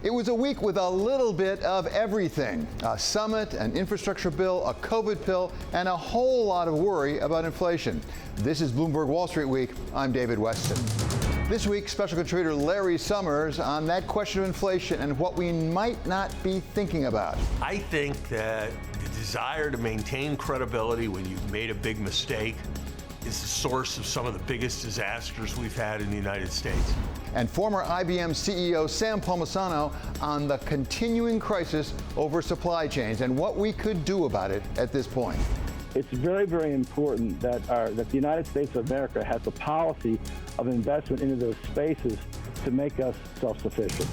It was a week with a little bit of everything. A summit, an infrastructure bill, a COVID pill, and a whole lot of worry about inflation. This is Bloomberg Wall Street Week. I'm David Westin. This week, special contributor Larry Summers on that question of inflation and what we might not be thinking about. I think that the desire to maintain credibility when you've made a big mistake is the source of some of the biggest disasters we've had in the United States. And former IBM CEO Sam Palmisano on the continuing crisis over supply chains and what we could do about it at this point. It's very, very important that the United States of America has a policy of investment into those spaces to make us self-sufficient.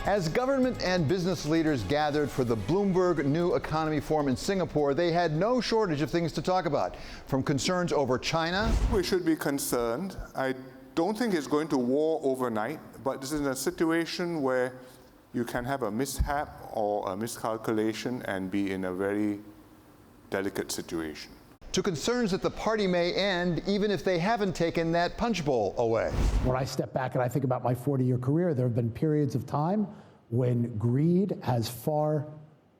As government and business leaders gathered for the Bloomberg New Economy Forum in Singapore, they had no shortage of things to talk about, from concerns over China. We should be concerned. I don't think it's going to war overnight, but this is a situation where you can have a mishap or a miscalculation and be in a very delicate situation. To concerns that the party may end even if they haven't taken that punch bowl away. When I step back and I think about my 40-year career, there have been periods of time when greed has far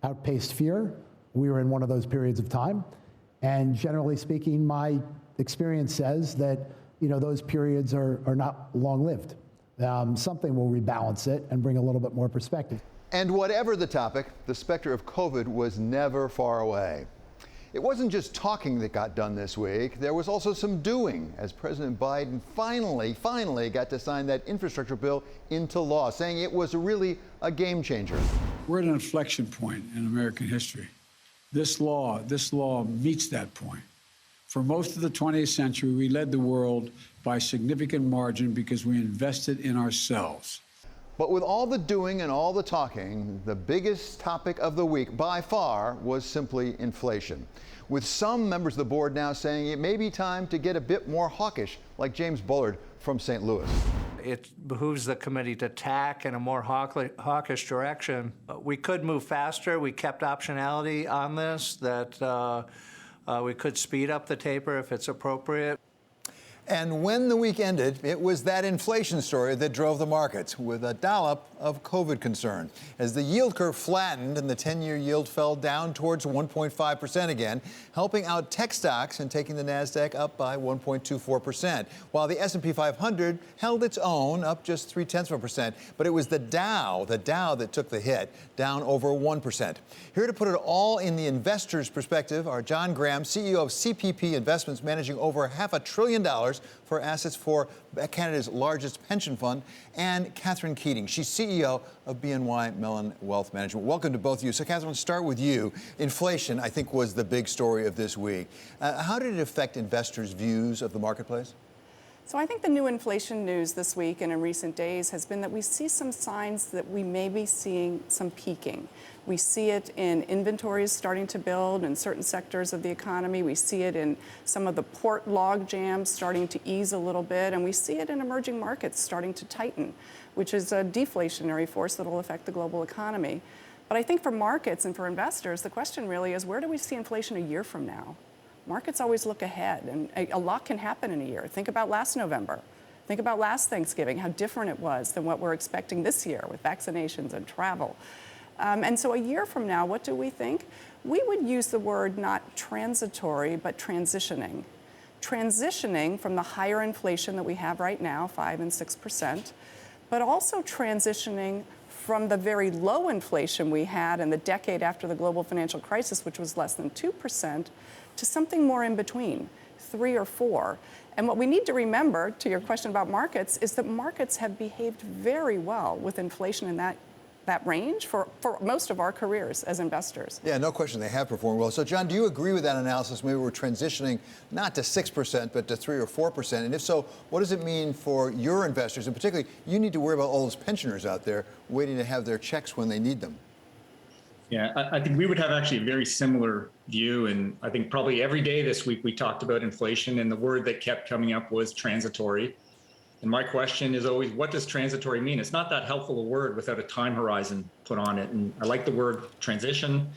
outpaced fear. We were in one of those periods of time. And generally speaking, my experience says that, those periods are not long-lived. Something will rebalance it and bring a little bit more perspective. And whatever the topic, the specter of COVID was never far away. It wasn't just talking that got done this week. There was also some doing as President Biden finally got to sign that infrastructure bill into law, saying it was really a game changer. We're at an inflection point in American history. This law meets that point. For most of the 20th century, we led the world by a significant margin because we invested in ourselves. But with all the doing and all the talking, the biggest topic of the week by far was simply inflation. With some members of the board now saying it may be time to get a bit more hawkish, like James Bullard from St. Louis. It behooves the committee to tack in a more hawkish direction. We could move faster. We kept optionality on this, that we could speed up the taper if it's appropriate. And when the week ended, it was that inflation story that drove the markets, with a dollop of COVID concern. As the yield curve flattened and the 10-year yield fell down towards 1.5% again, helping out tech stocks and taking the NASDAQ up by 1.24%, while the S&P 500 held its own, up just 0.3%. But it was the Dow that took the hit, down over 1%. Here to put it all in the investor's perspective are John Graham, CEO of CPP Investments, managing over $500 billion for assets for Canada's largest pension fund, and Catherine Keating. She's CEO of BNY Mellon Wealth Management. Welcome to both of you. So, Catherine, let's start with you. Inflation, I think, was the big story of this week. How did it affect investors' views of the marketplace? So I think the new inflation news this week and in recent days has been that we see some signs that we may be seeing some peaking. We see it in inventories starting to build in certain sectors of the economy. We see it in some of the port log jams starting to ease a little bit. And we see it in emerging markets starting to tighten, which is a deflationary force that will affect the global economy. But I think for markets and for investors, the question really is, where do we see inflation a year from now? Markets always look ahead, and a lot can happen in a year. Think about last November. Think about last Thanksgiving, how different it was than what we're expecting this year with vaccinations and travel. And so a year from now, what do we think? We would use the word not transitory, but transitioning. Transitioning from the higher inflation that we have right now, 5 and 6%, but also transitioning from the very low inflation we had in the decade after the global financial crisis, which was less than 2%, to something more in between, 3 or 4. And what we need to remember, to your question about markets, is that markets have behaved very well with inflation in that range for most of our careers as investors. Yeah, no question, they have performed well. So, John, do you agree with that analysis? Maybe we're transitioning not to 6%, but to 3 or 4%. And if so, what does it mean for your investors? And particularly, you need to worry about all those pensioners out there waiting to have their checks when they need them. Yeah, I think we would have actually a very similar view. And I think probably every day this week we talked about inflation, and the word that kept coming up was transitory. And my question is always, what does transitory mean? It's not that helpful a word without a time horizon put on it. And I like the word transition.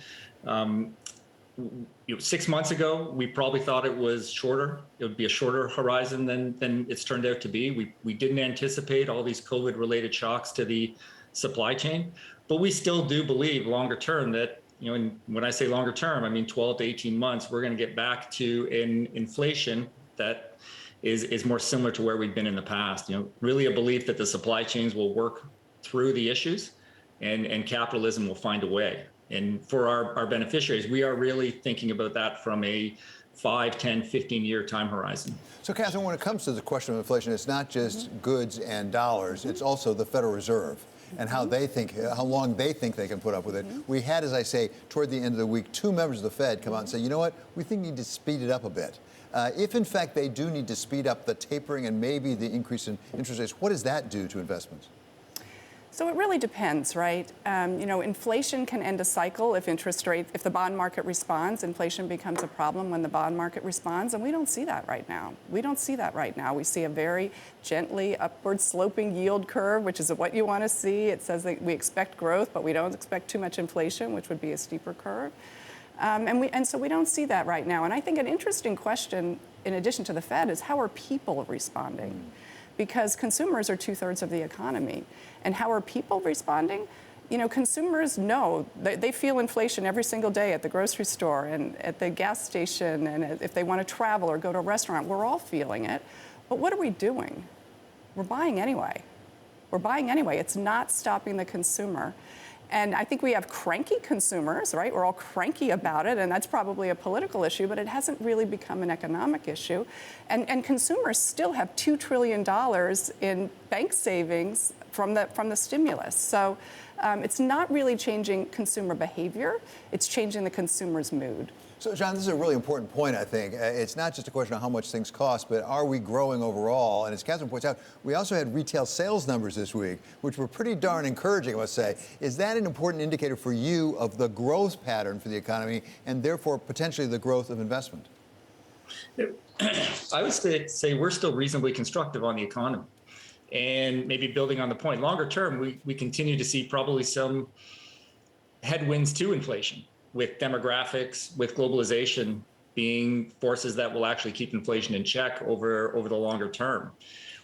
6 months ago, we probably thought it was shorter. It would be a shorter horizon than it's turned out to be. We didn't anticipate all these COVID-related shocks to the supply chain, but we still do believe longer term that, and when I say longer term, I mean 12 to 18 months, we're going to get back to an inflation that is more similar to where we've been in the past. Really a belief that the supply chains will work through the issues and capitalism will find a way. And for our beneficiaries, we are really thinking about that from a 5, 10, 15-year time horizon. So, Catherine, when it comes to the question of inflation, it's not just goods and dollars, it's also the Federal Reserve and how long they think they can put up with it. We had, as I say, toward the end of the week, 2 members of the Fed come out and say, you know what, we think we need to speed it up a bit. If, in fact, they do need to speed up the tapering and maybe the increase in interest rates, what does that do to investments? So it really depends, right? Inflation can end a cycle if if the bond market responds. Inflation becomes a problem when the bond market responds, and we don't see that right now. We see a very gently upward sloping yield curve, which is what you want to see. It says that we expect growth, but we don't expect too much inflation, which would be a steeper curve. And so we don't see that right now. And I think an interesting question, in addition to the Fed, is how are people responding? Because consumers are 2/3 of the economy. And how are people responding? Consumers know they feel inflation every single day at the grocery store and at the gas station, and if they want to travel or go to a restaurant, we're all feeling it. But what are we doing? We're buying anyway. It's not stopping the consumer. And I think we have cranky consumers, right? We're all cranky about it, and that's probably a political issue, but it hasn't really become an economic issue. And consumers still have $2 trillion in bank savings from the stimulus. So it's not really changing consumer behavior, it's changing the consumer's mood. So, John, this is a really important point, I think. It's not just a question of how much things cost, but are we growing overall? And as Catherine points out, we also had retail sales numbers this week, which were pretty darn encouraging, I must say. Is that an important indicator for you of the growth pattern for the economy and therefore potentially the growth of investment? I would say we're still reasonably constructive on the economy. And maybe building on the point, longer term, we continue to see probably some headwinds to inflation, with demographics, with globalization being forces that will actually keep inflation in check over the longer term.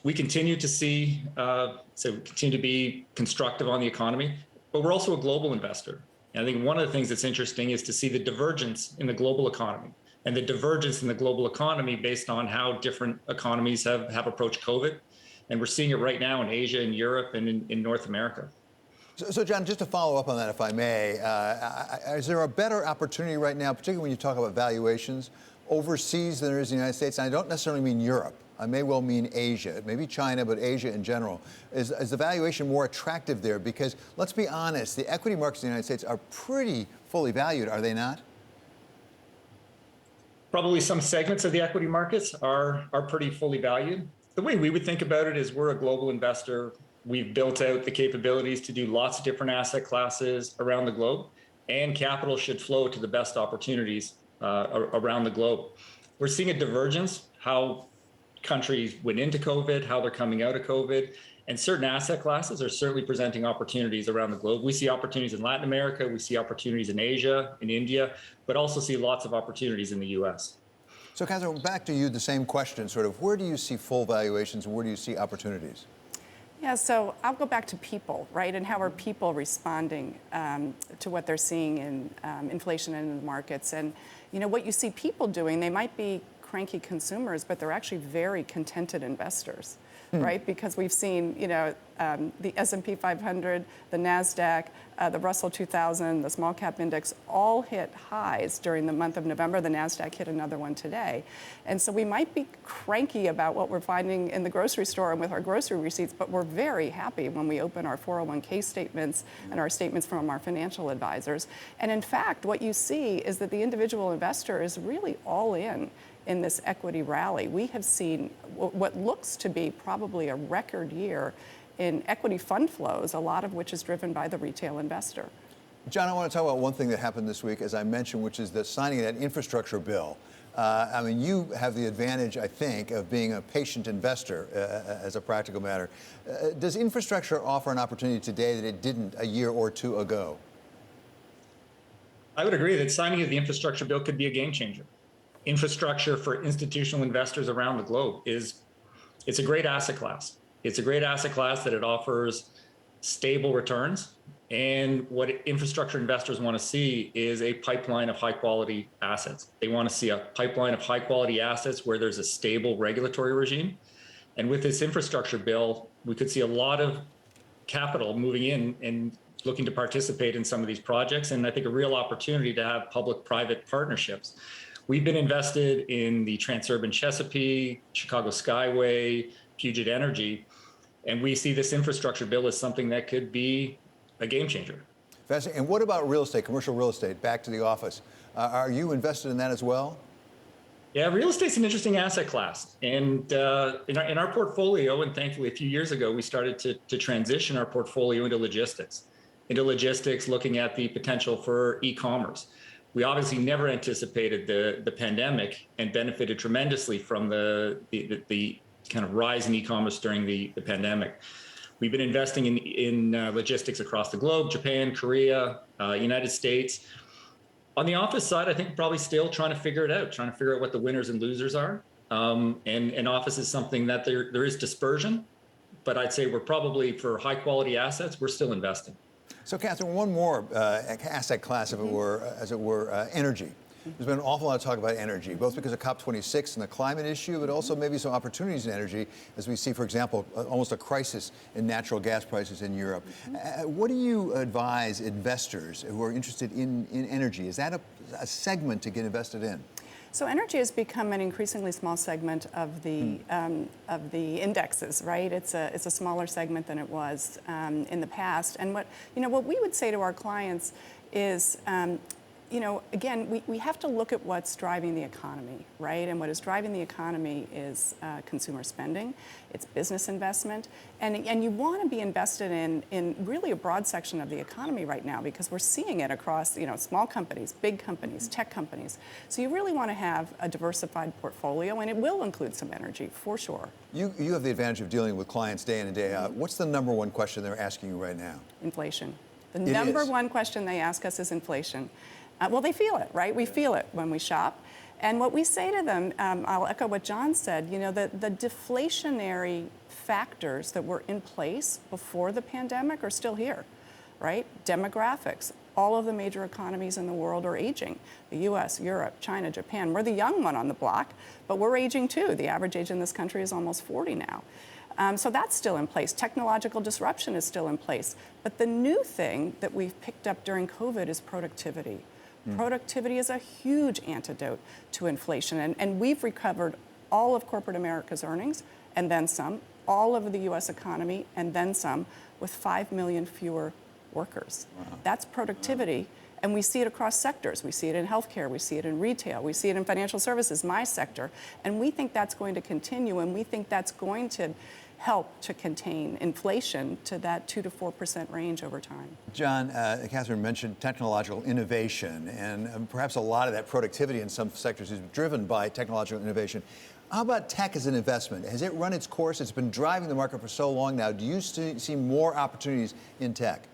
We continue to see, continue to be constructive on the economy, but we're also a global investor. And I think one of the things that's interesting is to see the divergence in the global economy and the divergence in the global economy based on how different economies have approached COVID. And we're seeing it right now in Asia and Europe and in North America. So, John, just to follow up on that, if I may, is there a better opportunity right now, particularly when you talk about valuations, overseas than there is in the United States? And I don't necessarily mean Europe. I may well mean Asia, maybe China, but Asia in general. Is the valuation more attractive there? Because let's be honest, the equity markets in the United States are pretty fully valued, are they not? Probably some segments of the equity markets are pretty fully valued. The way we would think about it is we're a global investor. We've built out the capabilities to do lots of different asset classes around the globe, and capital should flow to the best opportunities around the globe. We're seeing a divergence, how countries went into COVID, how they're coming out of COVID, and certain asset classes are certainly presenting opportunities around the globe. We see opportunities in Latin America, we see opportunities in Asia, in India, but also see lots of opportunities in the US. So, Catherine, back to you, the same question, sort of, where do you see full valuations and where do you see opportunities? Yeah, so I'll go back to people, right? And how are people responding to what they're seeing in inflation and in the markets? And, what you see people doing, they might be cranky consumers, but they're actually very contented investors, right? Because we've seen, the S&P 500, the NASDAQ, the Russell 2000, the small cap index all hit highs during the month of November. The NASDAQ hit another one today. And so we might be cranky about what we're finding in the grocery store and with our grocery receipts, but we're very happy when we open our 401k statements and our statements from our financial advisors. And in fact, what you see is that the individual investor is really all in this equity rally. We have seen what looks to be probably a record year in equity fund flows, a lot of which is driven by the retail investor. John, I want to talk about one thing that happened this week, as I mentioned, which is the signing of that infrastructure bill. I mean, you have the advantage, I think, of being a patient investor as a practical matter. Does infrastructure offer an opportunity today that it didn't a year or two ago? I would agree that signing of the infrastructure bill could be a game changer. Infrastructure for institutional investors around the globe it's a great asset class. It's a great asset class that it offers stable returns. And what infrastructure investors want to see is a pipeline of high quality assets. They want to see a pipeline of high quality assets where there's a stable regulatory regime. And with this infrastructure bill, we could see a lot of capital moving in and looking to participate in some of these projects. And I think a real opportunity to have public-private partnerships. We've been invested in the Transurban Chesapeake, Chicago Skyway, Puget Energy, and we see this infrastructure bill as something that could be a game changer. Fascinating. And what about real estate, commercial real estate, back to the office? Are you invested in that as well? Yeah, real estate's an interesting asset class. And in our portfolio, and thankfully a few years ago, we started to transition our portfolio into logistics, looking at the potential for e-commerce. We obviously never anticipated the pandemic and benefited tremendously from the kind of rise in e-commerce during the pandemic. We've been investing in logistics across the globe, Japan, Korea, United States. On the office side, I think probably still trying to figure out what the winners and losers are. And office is something that there is dispersion, but I'd say we're probably, for high quality assets, we're still investing. So, Catherine, one more asset class, as it were, energy. There's been an awful lot of talk about energy, both because of COP26 and the climate issue, but also maybe some opportunities in energy, as we see, for example, almost a crisis in natural gas prices in Europe. What do you advise investors who are interested in energy? Is that a segment to get invested in? So energy has become an increasingly small segment of the indexes, right? It's a smaller segment than it was in the past. And what we would say to our clients is, again, we have to look at what's driving the economy, right? And what is driving the economy is consumer spending, it's business investment, and you want to be invested in really a broad section of the economy right now, because we're seeing it across, small companies, big companies, tech companies. So you really want to have a diversified portfolio, and it will include some energy, for sure. You have the advantage of dealing with clients day in and day out. What's the number one question they're asking you right now? Inflation. The number one question they ask us is inflation. Well, they feel it, right? We feel it when we shop. And what we say to them, I'll echo what John said, the deflationary factors that were in place before the pandemic are still here, right? Demographics. All of the major economies in the world are aging. The US, Europe, China, Japan. We're the young one on the block, but we're aging too. The average age in this country is almost 40 now. So that's still in place. Technological disruption is still in place. But the new thing that we've picked up during COVID is productivity. Productivity is a huge antidote to inflation. And we've recovered all of corporate America's earnings and then some, all of the US economy and then some, with 5 million fewer workers. Wow. That's productivity. Wow. And we see it across sectors. We see it in healthcare, we see it in retail, we see it in financial services, my sector. And we think that's going to continue, and we think that's going to help to contain inflation to that 2 to 4% range over time. John, Catherine mentioned technological innovation, and perhaps a lot of that productivity in some sectors is driven by technological innovation. How about tech as an investment? Has it run its course? It's been driving the market for so long now. Do you see more opportunities in tech?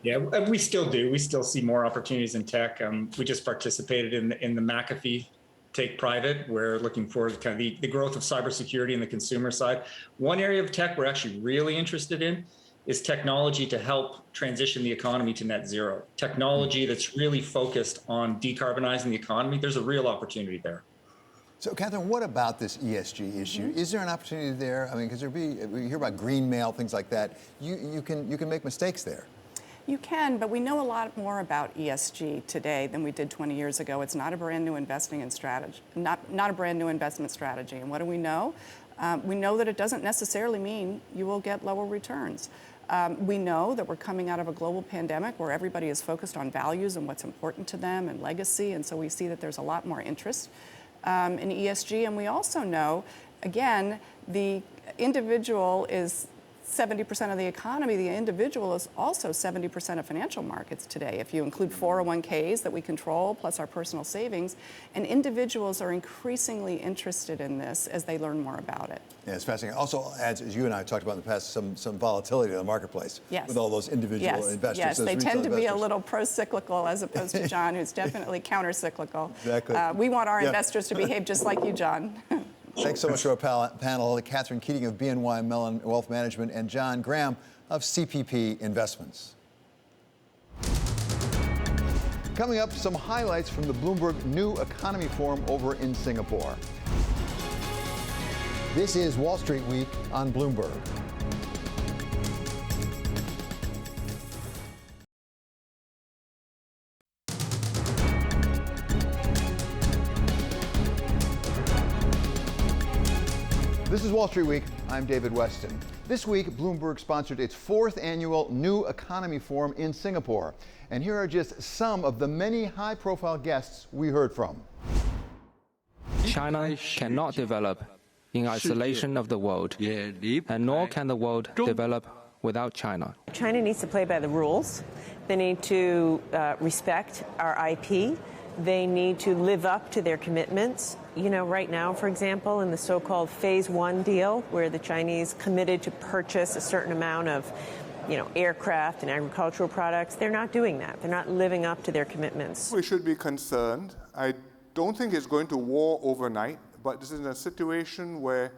Yeah, we still do. We still see more opportunities in tech. We just participated in the McAfee take private. We're looking for kind of the growth of cybersecurity in the consumer side. One area of tech we're actually really interested in is technology to help transition the economy to net zero. Technology that's really focused on decarbonizing the economy. There's a real opportunity there. So, Catherine, what about this ESG issue? Is there an opportunity there? I mean, because we hear about green mail, things like that. You can make mistakes there. You can, but we know a lot more about ESG today than we did 20 years ago. It's not a brand new investing strategy, not a brand new investment strategy. And what do we know? We know that it doesn't necessarily mean you will get lower returns. We know that we're coming out of a global pandemic where everybody is focused on values and what's important to them and legacy. And so we see that there's a lot more interest in ESG. And we also know, again, the individual is 70% of the economy. The individual is also 70% of financial markets today. If you include 401ks that we control, plus our personal savings, and individuals are increasingly interested in this as they learn more about it. Yeah, it's fascinating. Also adds, as you and I have talked about in the past, some volatility in the marketplace. Yes. With all those individual investors. Yes, those they retail tend to be a investors. little pro-cyclical as opposed to John, who's definitely counter-cyclical. Exactly. We want our investors to behave just like you, John. Thanks so much to our panel, Catherine Keating of BNY Mellon Wealth Management and John Graham of CPP Investments. Coming up, some highlights from the Bloomberg New Economy Forum over in Singapore. This is Wall Street Week on Bloomberg. This is Wall Street Week. I'm David Westin. This week, Bloomberg sponsored its 4th annual New Economy Forum in Singapore. And here are just some of the many high-profile guests we heard from. China cannot develop in isolation of the world, and nor can the world develop without China. China needs to play by the rules. They need to respect our IP. They need to live up to their commitments. You know, right now, for example, in the so-called Phase 1 deal, where the Chinese committed to purchase a certain amount of, aircraft and agricultural products, they're not doing that. They're not living up to their commitments. We should be concerned. I don't think it's going to war overnight, but this is a situation where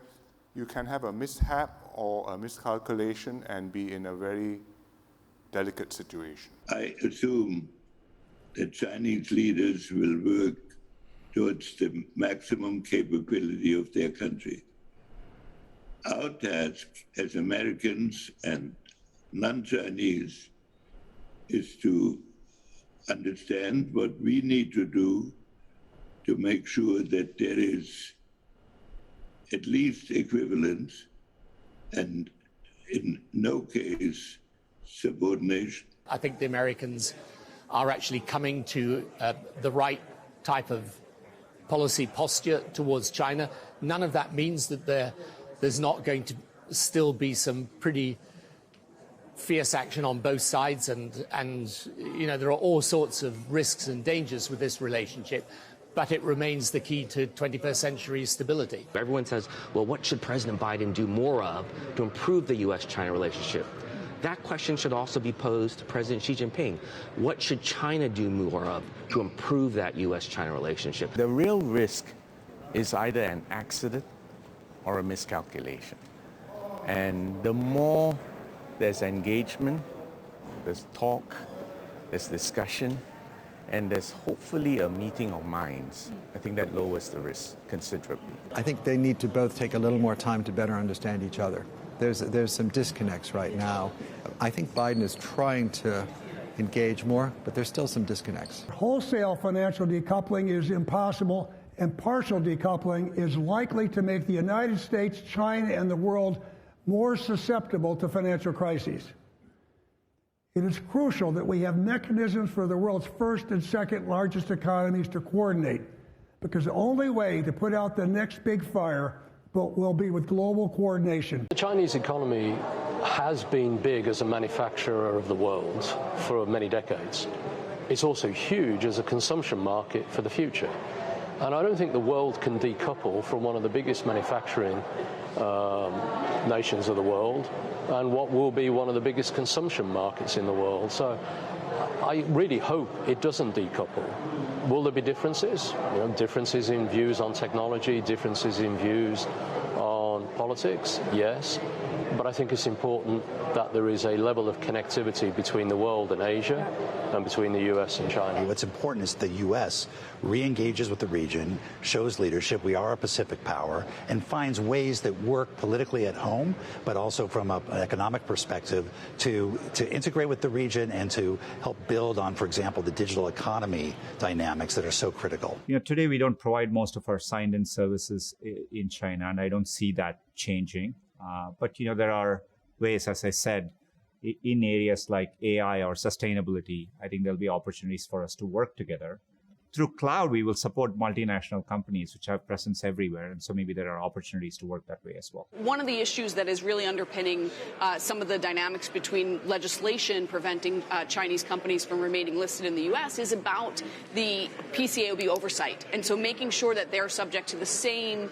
you can have a mishap or a miscalculation and be in a very delicate situation. I assume that Chinese leaders will work towards the maximum capability of their country. Our task as Americans and non-Chinese is to understand what we need to do to make sure that there is at least equivalence and in no case subordination. I think the Americans are actually coming to the right type of policy posture towards China. None of that means that there's not going to still be some pretty fierce action on both sides, and there are all sorts of risks and dangers with this relationship. But it remains the key to 21st century stability. Everyone says, well, what should President Biden do more of to improve the U.S.-China relationship? That question should also be posed to President Xi Jinping. What should China do more of to improve that U.S.-China relationship? The real risk is either an accident or a miscalculation. And the more there's engagement, there's talk, there's discussion, and there's hopefully a meeting of minds, I think that lowers the risk considerably. I think they need to both take a little more time to better understand each other. There's some disconnects right now. I think Biden is trying to engage more, but there's still some disconnects. Wholesale financial decoupling is impossible, and partial decoupling is likely to make the United States, China, and the world more susceptible to financial crises. It is crucial that we have mechanisms for the world's first and second largest economies to coordinate, because the only way to put out the next big fire will be with global coordination. The Chinese economy has been big as a manufacturer of the world for many decades. It's also huge as a consumption market for the future. And I don't think the world can decouple from one of the biggest manufacturing nations of the world and what will be one of the biggest consumption markets in the world. So I really hope it doesn't decouple. Will there be differences? Differences in views on technology, differences in views on politics, yes. But I think it's important that there is a level of connectivity between the world and Asia and between the U.S. and China. What's important is the U.S. re-engages with the region, shows leadership, we are a Pacific power, and finds ways that work politically at home, but also from an economic perspective to integrate with the region and to help build on, for example, the digital economy dynamics that are so critical. Today we don't provide most of our signed-in services in China, and I don't see that changing. But there are ways, as I said, in areas like AI or sustainability, I think there'll be opportunities for us to work together through cloud, we will support multinational companies which have presence everywhere. And so maybe there are opportunities to work that way as well. One of the issues that is really underpinning some of the dynamics between legislation preventing Chinese companies from remaining listed in the U.S. is about the PCAOB oversight. And so making sure that they're subject to the same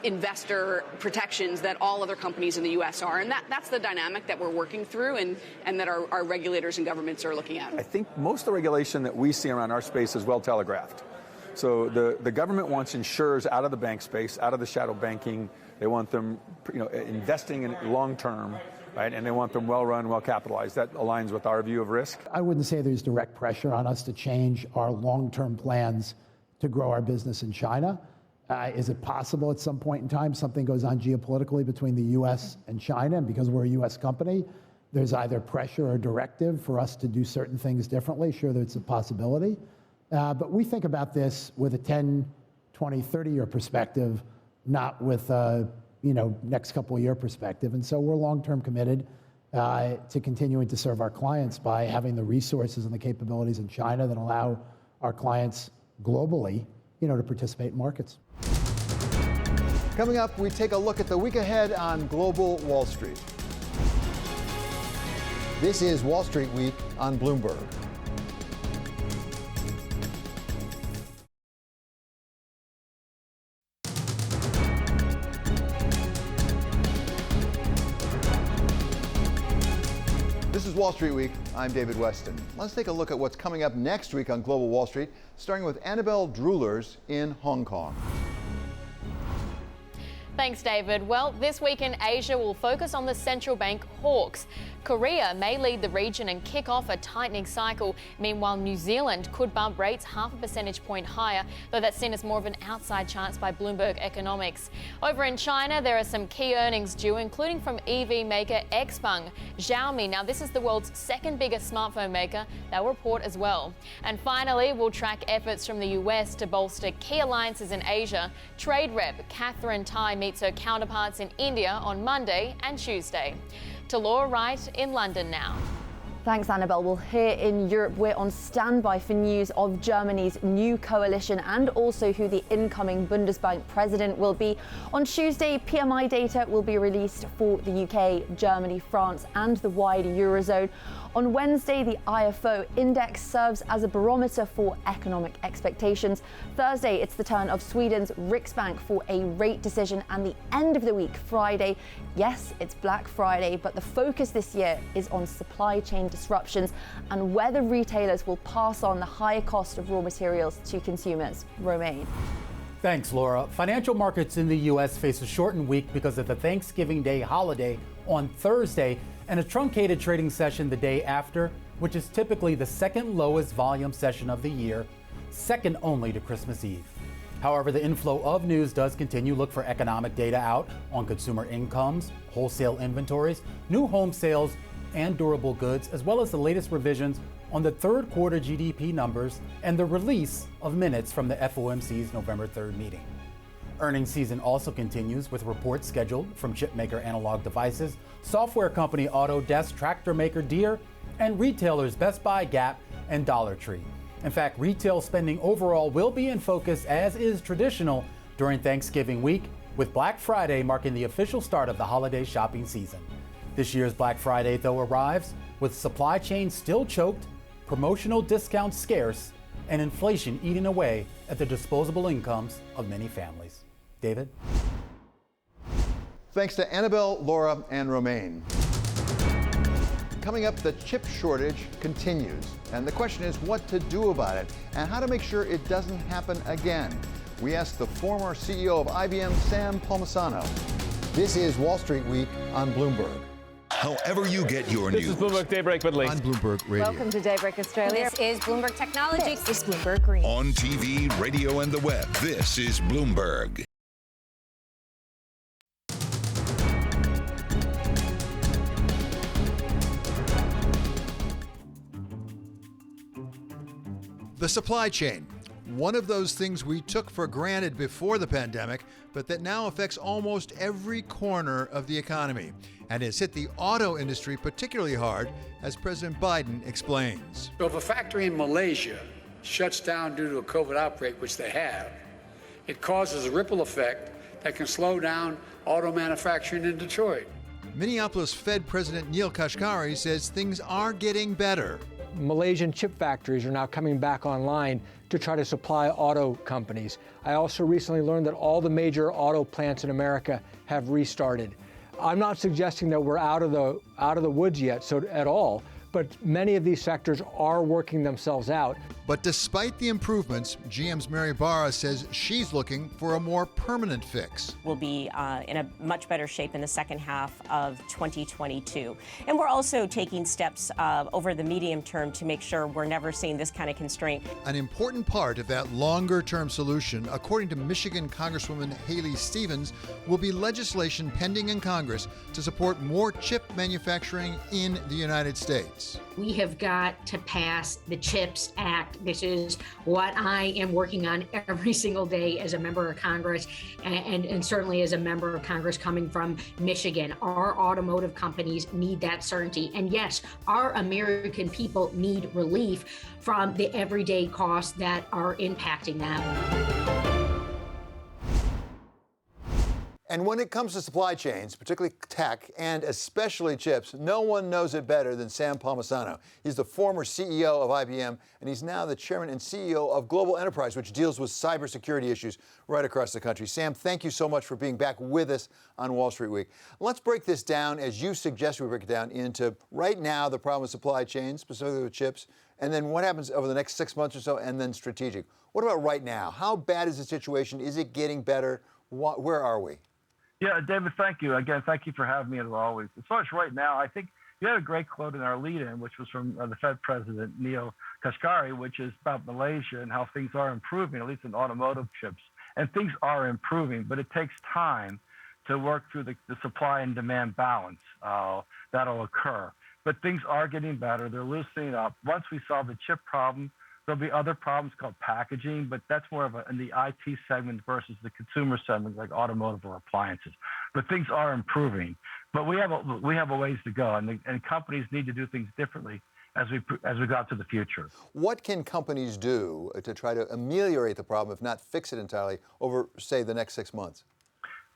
investor protections that all other companies in the U.S. are. And that's the dynamic that we're working through and that our regulators and governments are looking at. I think most of the regulation that we see around our space is well telegraphed. So the government wants insurers out of the bank space, out of the shadow banking. They want them investing in long term, right? And they want them well run, well capitalized. That aligns with our view of risk. I wouldn't say there's direct pressure on us to change our long-term plans to grow our business in China. Is it possible at some point in time something goes on geopolitically between the U.S. and China, and because we're a U.S. company, there's either pressure or directive for us to do certain things differently? Sure, there's a possibility. But we think about this with a 10, 20, 30-year perspective, not with a next couple of year perspective. And so we're long-term committed to continuing to serve our clients by having the resources and the capabilities in China that allow our clients globally to participate in markets. Coming up, we take a look at the week ahead on global Wall Street. This is Wall Street Week on Bloomberg. This is Wall Street Week. I'm David Westin. Let's take a look at what's coming up next week on Global Wall Street, starting with Annabelle Drewlers in Hong Kong. Thanks, David. Well, this week in Asia, we'll focus on the central bank hawks. Korea may lead the region and kick off a tightening cycle. Meanwhile, New Zealand could bump rates 0.5 percentage point higher, though that's seen as more of an outside chance by Bloomberg Economics. Over in China, there are some key earnings due, including from EV maker XPeng. Xiaomi, now this is the world's second biggest smartphone maker, they'll report as well. And finally, we'll track efforts from the US to bolster key alliances in Asia. Trade Rep Catherine Tai meets her counterparts in India on Monday and Tuesday. To Laura Wright in London now. Thanks, Annabelle. Well, here in Europe, we're on standby for news of Germany's new coalition and also who the incoming Bundesbank president will be. On Tuesday, PMI data will be released for the UK, Germany, France, and the wider Eurozone. On Wednesday, the IFO index serves as a barometer for economic expectations. Thursday, it's the turn of Sweden's Riksbank for a rate decision, and the end of the week, Friday. Yes, it's Black Friday, but the focus this year is on supply chain disruptions and whether retailers will pass on the higher cost of raw materials to consumers. Romain. Thanks, Laura. Financial markets in the U.S. face a shortened week because of the Thanksgiving Day holiday on Thursday and a truncated trading session the day after, which is typically the second lowest volume session of the year, second only to Christmas Eve. However, the inflow of news does continue. Look for economic data out on consumer incomes, wholesale inventories, new home sales, and durable goods, as well as the latest revisions on the third quarter GDP numbers and the release of minutes from the FOMC's November 3rd meeting. Earnings season also continues with reports scheduled from chipmaker Analog Devices, software company Autodesk, tractor maker Deere, and retailers Best Buy, Gap, and Dollar Tree. In fact, retail spending overall will be in focus, as is traditional during Thanksgiving week, with Black Friday marking the official start of the holiday shopping season. This year's Black Friday, though, arrives with supply chains still choked, promotional discounts scarce, and inflation eating away at the disposable incomes of many families. David? Thanks to Annabelle, Laura, and Romain. Coming up, the chip shortage continues, and the question is what to do about it and how to make sure it doesn't happen again. We asked the former CEO of IBM, Sam Palmisano. This is Wall Street Week on Bloomberg. However you get your news. This is Bloomberg Daybreak with Lee. On Bloomberg Radio. Welcome to Daybreak Australia. This is Bloomberg Technology. This is Bloomberg Green. On TV, radio, and the web, this is Bloomberg. The supply chain, one of those things we took for granted before the pandemic, but that now affects almost every corner of the economy and has hit the auto industry particularly hard, as President Biden explains. So if a factory in Malaysia shuts down due to a COVID outbreak, which they have, it causes a ripple effect that can slow down auto manufacturing in Detroit. Minneapolis Fed President Neil Kashkari says things are getting better. Malaysian chip factories are now coming back online to try to supply auto companies. I also recently learned that all the major auto plants in America have restarted. I'm not suggesting that we're out of the woods yet, at all, but many of these sectors are working themselves out. But despite the improvements, GM's Mary Barra says she's looking for a more permanent fix. We'll be in a much better shape in the second half of 2022. And we're also taking steps over the medium term to make sure we're never seeing this kind of constraint. An important part of that longer-term solution, according to Michigan Congresswoman Haley Stevens, will be legislation pending in Congress to support more chip manufacturing in the United States. We have got to pass the CHIPS Act. This is what I am working on every single day as a member of Congress and certainly as a member of Congress coming from Michigan. Our automotive companies need that certainty. And yes, our American people need relief from the everyday costs that are impacting them. And when it comes to supply chains, particularly tech and especially chips, no one knows it better than Sam Palmisano. He's the former CEO of IBM, and he's now the chairman and CEO of Global Enterprise, which deals with cybersecurity issues right across the country. Sam, thank you so much for being back with us on Wall Street Week. Let's break this down, as you suggest we break it down, into right now the problem with supply chains, specifically with chips, and then what happens over the next 6 months or so, and then strategic. What about right now? How bad is the situation? Is it getting better? Where are we? Yeah, David, thank you. Again, thank you for having me as always. As far as right now, I think you had a great quote in our lead-in, which was from the Fed President, Neil Kashkari, which is about Malaysia and how things are improving, at least in automotive chips. And things are improving, but it takes time to work through the supply and demand balance that'll occur. But things are getting better. They're loosening up. Once we solve the chip problem, there'll be other problems called packaging, but that's more of in the IT segment versus the consumer segment, like automotive or appliances. But things are improving. But we have a ways to go, and companies need to do things differently as we go out to the future. What can companies do to try to ameliorate the problem, if not fix it entirely, over, say, the next 6 months?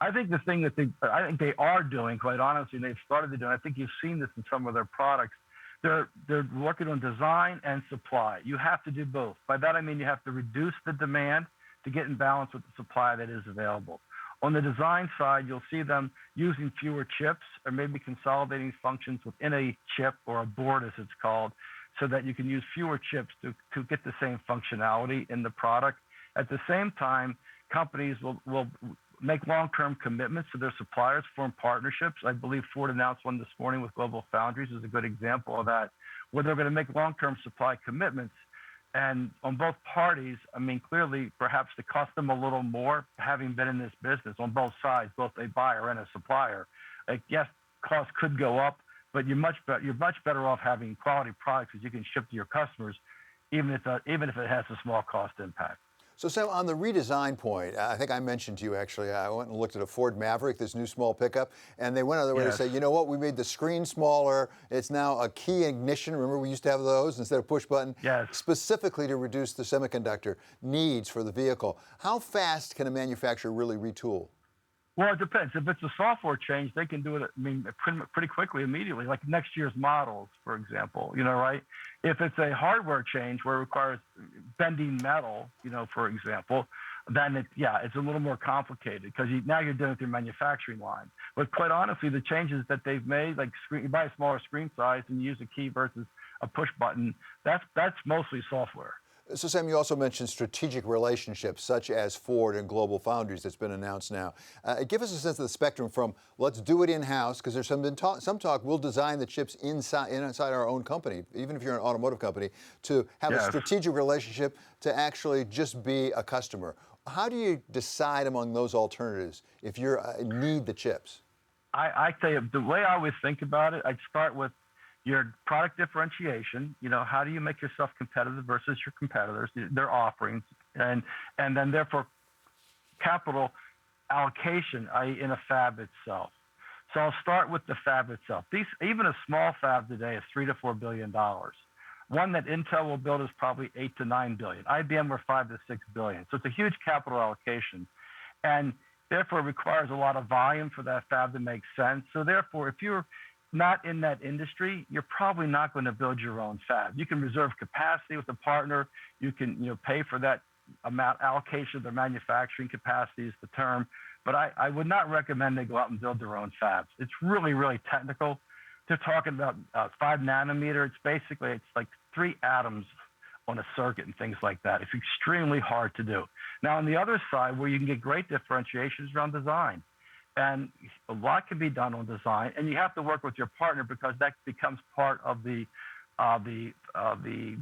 I think the thing that they are doing, quite honestly, and they've started to do, and I think you've seen this in some of their products, they're working on design and supply. You have to do both. By that I mean you have to reduce the demand to get in balance with the supply that is available. On the design side, you'll see them using fewer chips or maybe consolidating functions within a chip or a board, as it's called, so that you can use fewer chips to get the same functionality in the product. At the same time, companies will make long-term commitments to their suppliers, form partnerships. I believe Ford announced one this morning with Global Foundries is a good example of that, where they're going to make long-term supply commitments. And on both parties, I mean, clearly, perhaps to cost them a little more, having been in this business on both sides, both a buyer and a supplier. Yes, costs could go up, but you're much better off having quality products that you can ship to your customers, even if it has a small cost impact. So, Sam, on the redesign point, I think I mentioned to you, actually, I went and looked at a Ford Maverick, this new small pickup, and they went out of their way to say, you know what, we made the screen smaller. It's now a key ignition. Remember, we used to have those instead of push button, specifically to reduce the semiconductor needs for the vehicle. How fast can a manufacturer really retool? Well, it depends. If it's a software change, they can do it, I mean, pretty quickly, immediately, like next year's models, for example, right? If it's a hardware change where it requires bending metal, for example, then it's a little more complicated because now you're doing it through manufacturing line. But quite honestly, the changes that they've made, like you buy a smaller screen size and you use a key versus a push button, that's mostly software. So, Sam, you also mentioned strategic relationships such as Ford and Global Foundries that's been announced now. Give us a sense of the spectrum from let's do it in-house, because there's some talk, we'll design the chips inside our own company, even if you're an automotive company, to have a strategic relationship to actually just be a customer. How do you decide among those alternatives if you need the chips? I tell you, the way I always think about it, I'd start with your product differentiation, how do you make yourself competitive versus your competitors, their offerings, and then therefore capital allocation, i.e. in a fab itself. So I'll start with the fab itself. Even a small fab today is $3 to $4 billion. One that Intel will build is probably $8 to $9 billion. IBM were $5 to $6 billion. So it's a huge capital allocation, and therefore it requires a lot of volume for that fab to make sense. So therefore, if you're not in that industry, you're probably not going to build your own fab. You can reserve capacity with a partner. You can pay for that amount allocation of their manufacturing capacity is the term. But I would not recommend they go out and build their own fabs. It's really, really technical. They're talking about 5 nanometer. It's like 3 atoms on a circuit and things like that. It's extremely hard to do. Now, on the other side, where you can get great differentiations around design. And a lot can be done on design, and you have to work with your partner because that becomes part of the data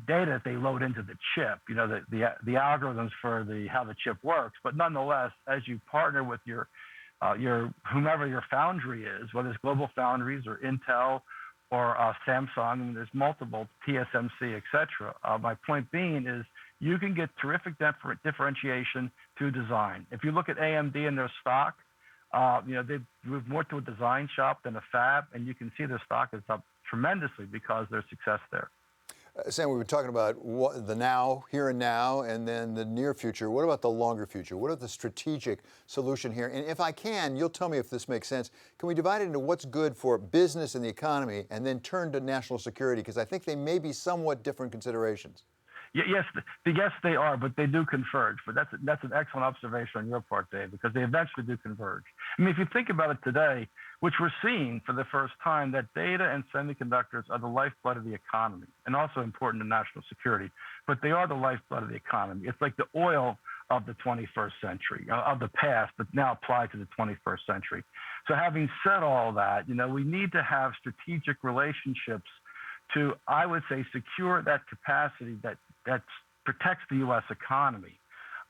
that they load into the chip. The algorithms for how the chip works. But nonetheless, as you partner with your whomever your foundry is, whether it's Global Foundries or Intel or Samsung, there's multiple, TSMC, et cetera. My point being is you can get terrific differentiation through design. If you look at AMD and their stock, they've moved more to a design shop than a fab, and you can see their stock is up tremendously because of their success there. Sam, we've been talking about the now, here and now, and then the near future. What about the longer future? What are the strategic solution here? And if I can, you'll tell me if this makes sense. Can we divide it into what's good for business and the economy and then turn to national security? Because I think they may be somewhat different considerations. Yes, they are, but they do converge. But that's an excellent observation on your part, Dave, because they eventually do converge. I mean, if you think about it today, which we're seeing for the first time, that data and semiconductors are the lifeblood of the economy and also important to national security. But they are the lifeblood of the economy. It's like the oil of the 21st century, of the past, but now applied to the 21st century. So having said all that, we need to have strategic relationships to, I would say, secure that capacity that protects the U.S. economy.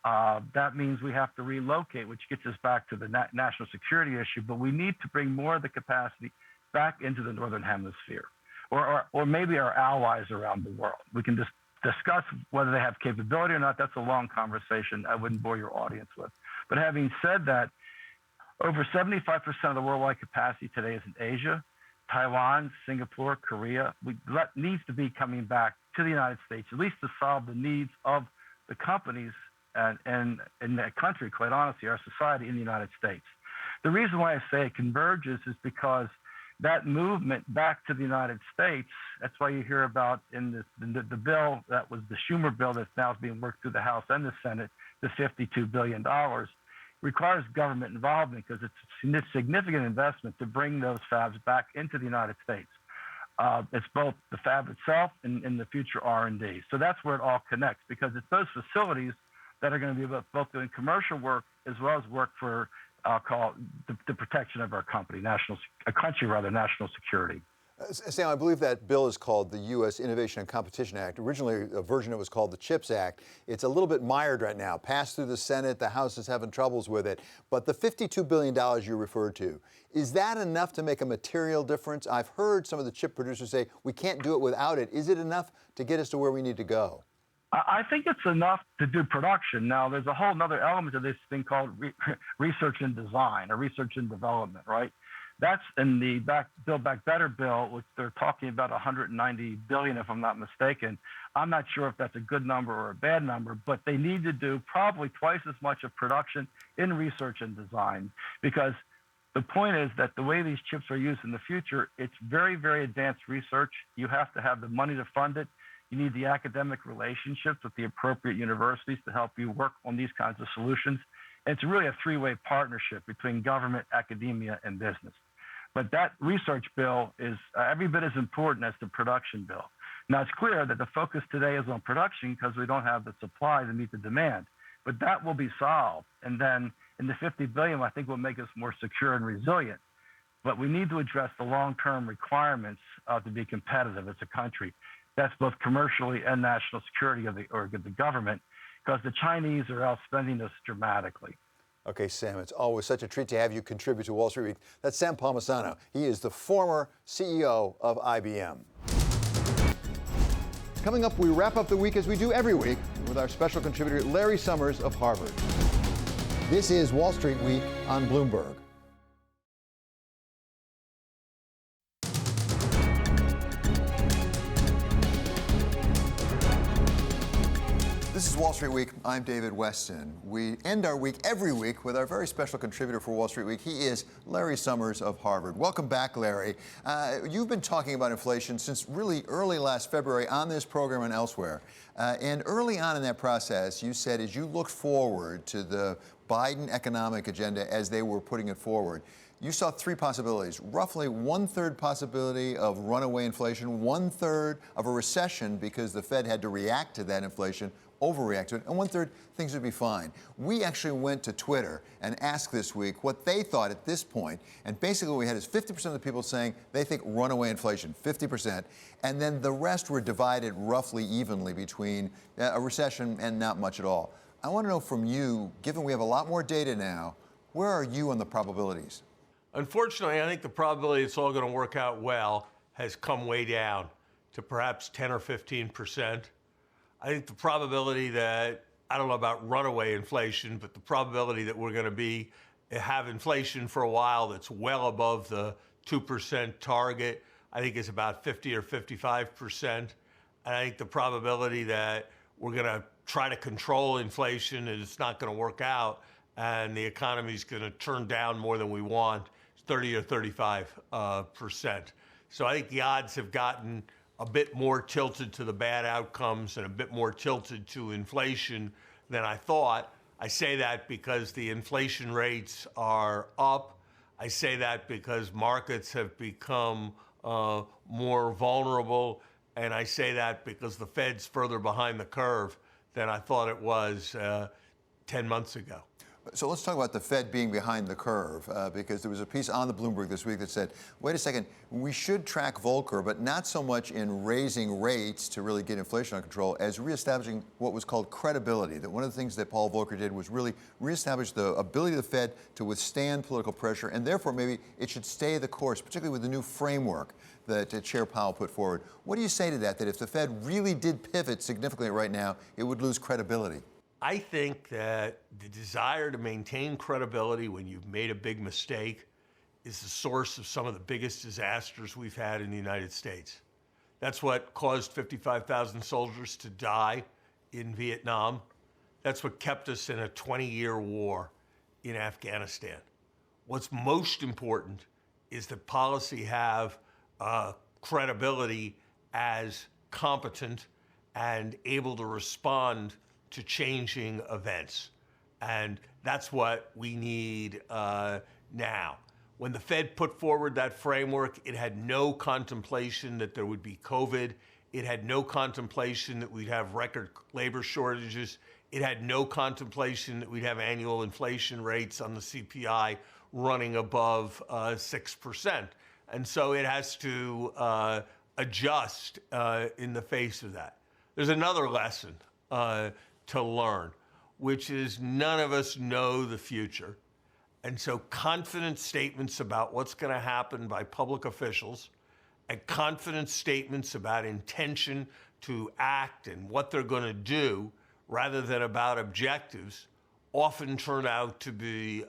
That means we have to relocate, which gets us back to the national security issue, but we need to bring more of the capacity back into the Northern Hemisphere, or maybe our allies around the world. We can just discuss whether they have capability or not. That's a long conversation I wouldn't bore your audience with. But having said that, over 75% of the worldwide capacity today is in Asia. Taiwan, Singapore, Korea, needs to be coming back to the United States, at least to solve the needs of the companies and in the country, quite honestly, our society in the United States. The reason why I say it converges is because that movement back to the United States, that's why you hear about in the bill that was the Schumer bill that's now being worked through the House and the Senate, the $52 billion, requires government involvement because it's a significant investment to bring those fabs back into the United States. It's both the fab itself and the future R&D. So that's where it all connects, because it's those facilities that are going to be both doing commercial work as well as work for, I'll call it, the protection of our national security. Sam, I believe that bill is called the U.S. Innovation and Competition Act. Originally, a version of it was called the CHIPS Act. It's a little bit mired right now. Passed through the Senate, the House is having troubles with it. But the $52 billion you referred to, is that enough to make a material difference? I've heard some of the chip producers say we can't do it without it. Is it enough to get us to where we need to go? I think it's enough to do production. Now, there's a whole other element of this thing called research and design, or research and development, right? That's in the Build Back Better bill, which they're talking about $190 billion, if I'm not mistaken. I'm not sure if that's a good number or a bad number, but they need to do probably twice as much of production in research and design, because the point is that the way these chips are used in the future, it's very, very advanced research. You have to have the money to fund it. You need the academic relationships with the appropriate universities to help you work on these kinds of solutions. And it's really a three-way partnership between government, academia, and business. But that research bill is every bit as important as the production bill. Now, it's clear that the focus today is on production because we don't have the supply to meet the demand. But that will be solved. And then in the $50 billion, I think will make us more secure and resilient. But we need to address the long-term requirements to be competitive as a country. That's both commercially and national security of the government, because the Chinese are outspending us dramatically. Okay, Sam, it's always such a treat to have you contribute to Wall Street Week. That's Sam Palmisano. He is the former CEO of IBM. Coming up, we wrap up the week as we do every week with our special contributor, Larry Summers of Harvard. This is Wall Street Week on Bloomberg. This is Wall Street Week. I'm David Westin. We end our week every week with our very special contributor for Wall Street Week. He is Larry Summers of Harvard. Welcome back, Larry. You've been talking about inflation since really early last February on this program and elsewhere. And early on in that process, you said as you looked forward to the Biden economic agenda as they were putting it forward, you saw three possibilities. Roughly one-third possibility of runaway inflation, one-third of a recession because the Fed had to react to that inflation, overreact to it, and one-third things would be fine. We actually went to Twitter and asked this week what they thought at this point, and basically what we had is 50% of the people saying they think runaway inflation, 50%, and then the rest were divided roughly evenly between a recession and not much at all. I want to know from you, given we have a lot more data now, where are you on the probabilities? Unfortunately, I think the probability it's all going to work out well has come way down to perhaps 10 or 15%. I think the probability that, I don't know about runaway inflation, but the probability that we're going to have inflation for a while that's well above the 2% target, I think is about 50 or 55%. And I think the probability that we're going to try to control inflation and it's not going to work out and the economy is going to turn down more than we want, 30 or 35%. So I think the odds have gotten a bit more tilted to the bad outcomes and a bit more tilted to inflation than I thought. I say that because the inflation rates are up. I say that because markets have become more vulnerable. And I say that because the Fed's further behind the curve than I thought it was 10 months ago. So let's talk about the Fed being behind the curve, because there was a piece on the Bloomberg this week that said, wait a second, we should track Volcker, but not so much in raising rates to really get inflation under control as reestablishing what was called credibility. That one of the things that Paul Volcker did was really reestablish the ability of the Fed to withstand political pressure, and therefore maybe it should stay the course, particularly with the new framework that Chair Powell put forward. What do you say to that if the Fed really did pivot significantly right now, it would lose credibility? I think that the desire to maintain credibility when you've made a big mistake is the source of some of the biggest disasters we've had in the United States. That's what caused 55,000 soldiers to die in Vietnam. That's what kept us in a 20-year war in Afghanistan. What's most important is that policy have credibility as competent and able to respond to changing events. And that's what we need now. When the Fed put forward that framework, it had no contemplation that there would be COVID. It had no contemplation that we'd have record labor shortages. It had no contemplation that we'd have annual inflation rates on the CPI running above 6%. And so it has to adjust in the face of that. There's another lesson to learn, which is none of us know the future. And so confident statements about what's going to happen by public officials and confident statements about intention to act and what they're going to do rather than about objectives often turn out to be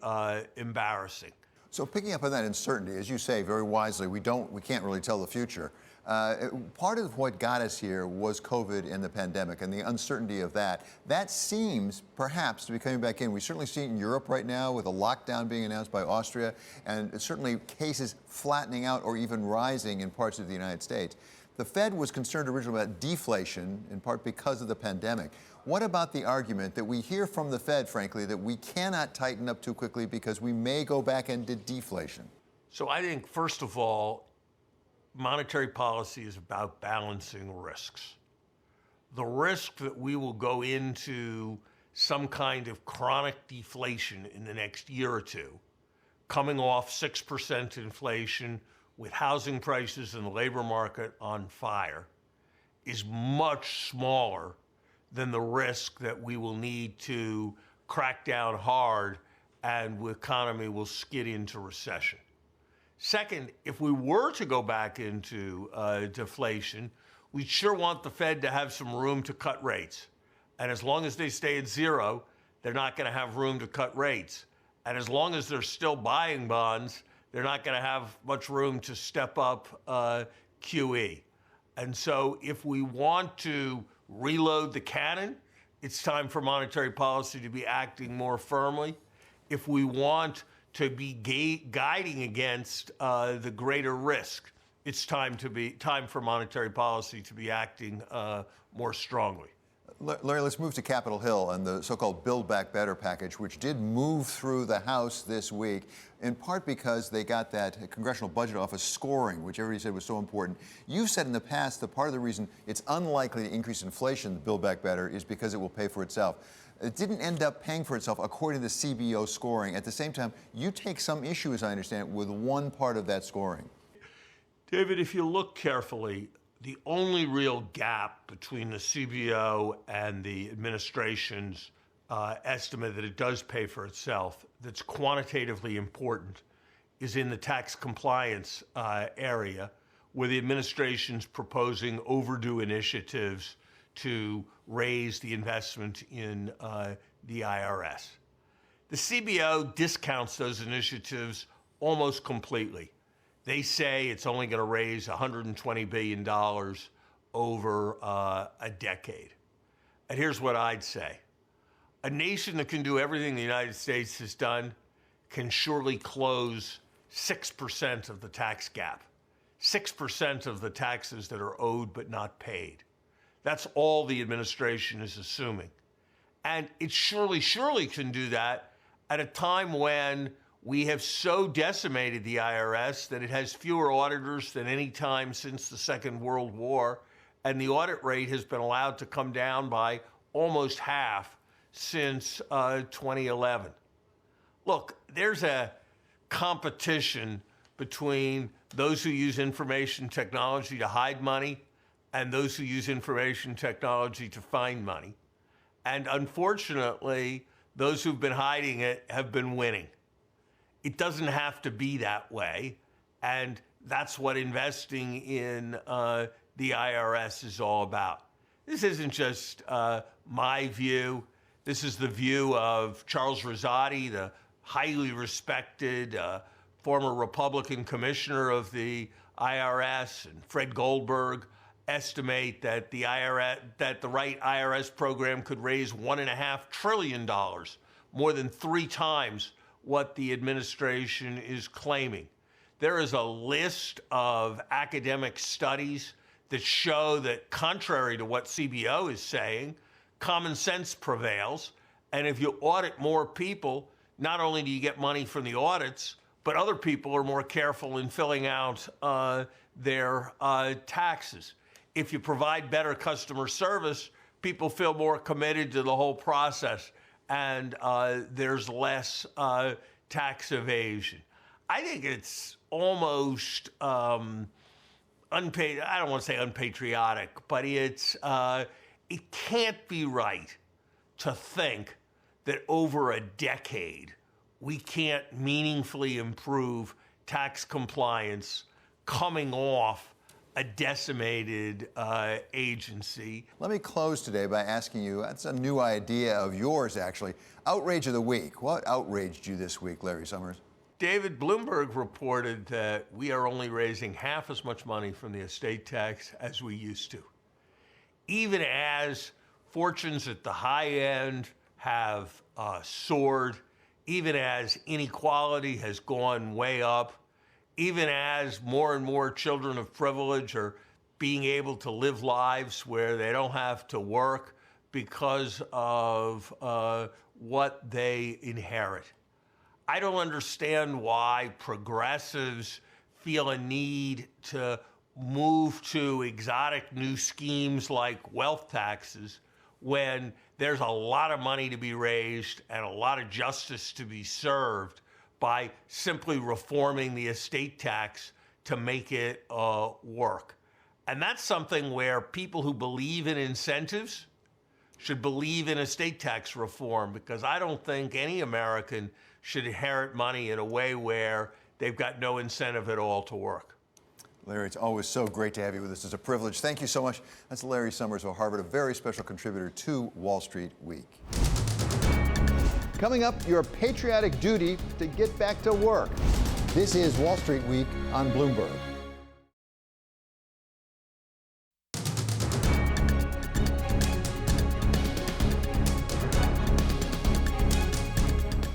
embarrassing. So picking up on that uncertainty, as you say very wisely, we can't really tell the future. Part of what got us here was COVID and the pandemic and the uncertainty of that. That seems perhaps to be coming back in. We certainly see it in Europe right now with a lockdown being announced by Austria and certainly cases flattening out or even rising in parts of the United States. The Fed was concerned originally about deflation, in part because of the pandemic. What about the argument that we hear from the Fed, frankly, that we cannot tighten up too quickly because we may go back into deflation? So I think, first of all, monetary policy is about balancing risks. The risk that we will go into some kind of chronic deflation in the next year or two, coming off 6% inflation with housing prices and the labor market on fire, is much smaller than the risk that we will need to crack down hard and the economy will skid into recession. Second, if we were to go back into deflation, we sure want the Fed to have some room to cut rates. And as long as they stay at zero, they're not going to have room to cut rates. And as long as they're still buying bonds, they're not going to have much room to step up QE. And so if we want to reload the cannon it's time for monetary policy to be acting more firmly. If we want to be guiding against the greater risk, it's time for monetary policy to be acting more strongly. Larry, let's move to Capitol Hill and the so-called Build Back Better package, which did move through the House this week, in part because they got that Congressional Budget Office scoring, which everybody said was so important. You've said in the past that part of the reason it's unlikely to increase inflation, Build Back Better, is because it will pay for itself. It didn't end up paying for itself according to the CBO scoring. At the same time, you take some issue, as I understand it, with one part of that scoring. David, if you look carefully, the only real gap between the CBO and the administration's estimate that it does pay for itself that's quantitatively important is in the tax compliance area, where the administration's proposing overdue initiatives to raise the investment in the IRS. The CBO discounts those initiatives almost completely. They say it's only going to raise $120 billion over a decade. And here's what I'd say. A nation that can do everything the United States has done can surely close 6% of the tax gap, 6% of the taxes that are owed but not paid. That's all the administration is assuming. And it surely can do that at a time when we have so decimated the IRS that it has fewer auditors than any time since the Second World War, and the audit rate has been allowed to come down by almost half since 2011. Look, there's a competition between those who use information technology to hide money and those who use information technology to find money. And unfortunately, those who've been hiding it have been winning. It doesn't have to be that way, and that's what investing in the IRS is all about. This isn't just my view. This is the view of Charles Rosati, the highly respected former Republican commissioner of the IRS, and Fred Goldberg estimate that the right IRS program could raise $1.5 trillion, more than 3 times what the administration is claiming. There is a list of academic studies that show that, contrary to what CBO is saying, common sense prevails. And if you audit more people, not only do you get money from the audits, but other people are more careful in filling out their taxes. If you provide better customer service, people feel more committed to the whole process, and there's less tax evasion. I think it's almost I don't want to say unpatriotic, but it can't be right to think that over a decade we can't meaningfully improve tax compliance coming off a decimated agency. Let me close today by asking you, that's a new idea of yours, actually. Outrage of the week. What outraged you this week, Larry Summers? David, Bloomberg reported that we are only raising half as much money from the estate tax as we used to. Even as fortunes at the high end have soared, even as inequality has gone way up, even as more and more children of privilege are being able to live lives where they don't have to work because of what they inherit. I don't understand why progressives feel a need to move to exotic new schemes like wealth taxes when there's a lot of money to be raised and a lot of justice to be served by simply reforming the estate tax to make it work. And that's something where people who believe in incentives should believe in estate tax reform, because I don't think any American should inherit money in a way where they've got no incentive at all to work. Larry, it's always so great to have you with us. It's a privilege. Thank you so much. That's Larry Summers of Harvard, a very special contributor to Wall Street Week. Coming up, your patriotic duty to get back to work. This is Wall Street Week on Bloomberg.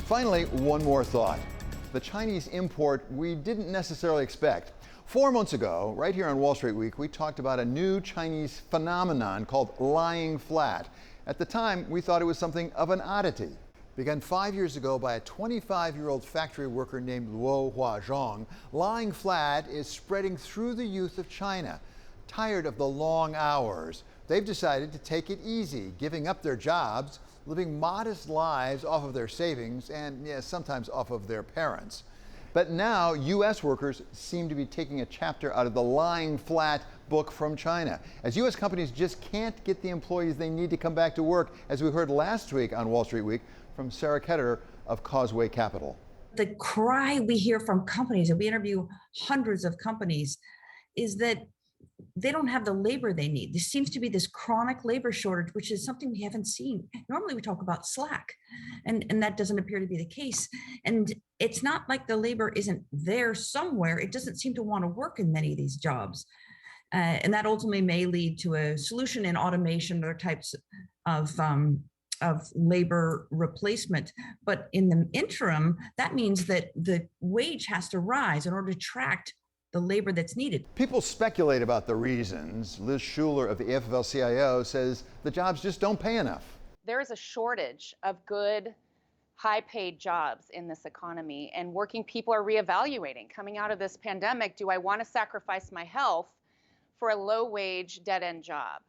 Finally, one more thought. The Chinese import we didn't necessarily expect. 4 months ago, right here on Wall Street Week, we talked about a new Chinese phenomenon called lying flat. At the time, we thought it was something of an oddity. Begun 5 years ago by a 25-year-old factory worker named Luo Huazhong, lying flat is spreading through the youth of China. Tired of the long hours, they've decided to take it easy, giving up their jobs, living modest lives off of their savings, and yes, sometimes off of their parents. But now, U.S. workers seem to be taking a chapter out of the lying flat book from China, as U.S. companies just can't get the employees they need to come back to work, as we heard last week on Wall Street Week from Sarah Ketterer of Causeway Capital. The cry we hear from companies, and we interview hundreds of companies, is that they don't have the labor they need. There seems to be this chronic labor shortage, which is something we haven't seen. Normally we talk about slack, and that doesn't appear to be the case. And it's not like the labor isn't there somewhere. It doesn't seem to want to work in many of these jobs. And that ultimately may lead to a solution in automation or types of labor replacement. But in the interim, that means that the wage has to rise in order to attract the labor that's needed. People speculate about the reasons. Liz Schuler of the AFL-CIO says the jobs just don't pay enough. There is a shortage of good, high-paid jobs in this economy, and working people are reevaluating. Coming out of this pandemic, do I want to sacrifice my health for a low-wage, dead-end job?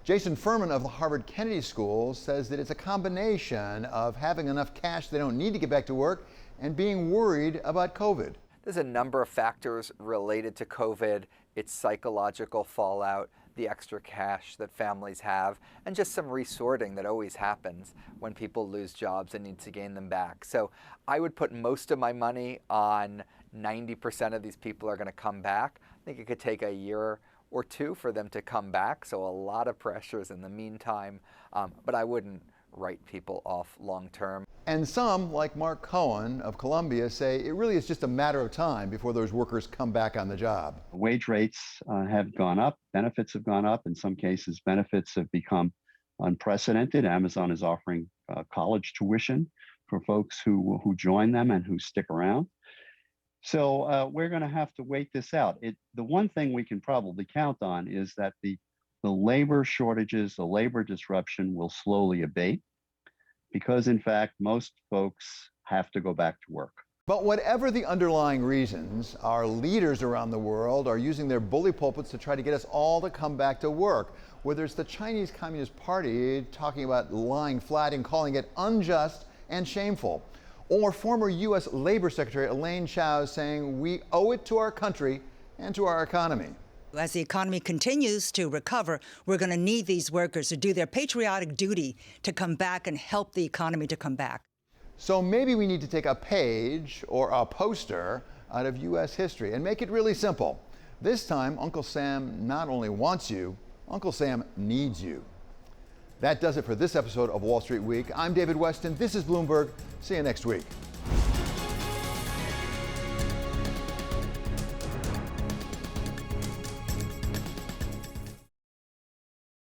Jason Furman of the Harvard Kennedy School says that it's a combination of having enough cash they don't need to get back to work and being worried about COVID. There's a number of factors related to COVID, its psychological fallout, the extra cash that families have, and just some resorting that always happens when people lose jobs and need to gain them back. So I would put most of my money on 90% of these people are going to come back. I think it could take a year or two for them to come back, so a lot of pressures in the meantime, but I wouldn't write people off long term. And some, like Mark Cohen of Columbia, say it really is just a matter of time before those workers come back on the job. Wage rates have gone up, benefits have gone up. In some cases, benefits have become unprecedented. Amazon is offering college tuition for folks who join them and who stick around. So we're going to have to wait this out. The one thing we can probably count on is that the labor shortages, the labor disruption will slowly abate because, in fact, most folks have to go back to work. But whatever the underlying reasons, our leaders around the world are using their bully pulpits to try to get us all to come back to work. Whether it's the Chinese Communist Party talking about lying flat and calling it unjust and shameful, or former U.S. Labor Secretary Elaine Chao saying we owe it to our country and to our economy. As the economy continues to recover, we're going to need these workers to do their patriotic duty to come back and help the economy to come back. So maybe we need to take a page or a poster out of U.S. history and make it really simple. This time, Uncle Sam not only wants you, Uncle Sam needs you. That does it for this episode of Wall Street Week. I'm David Westin. This is Bloomberg. See you next week.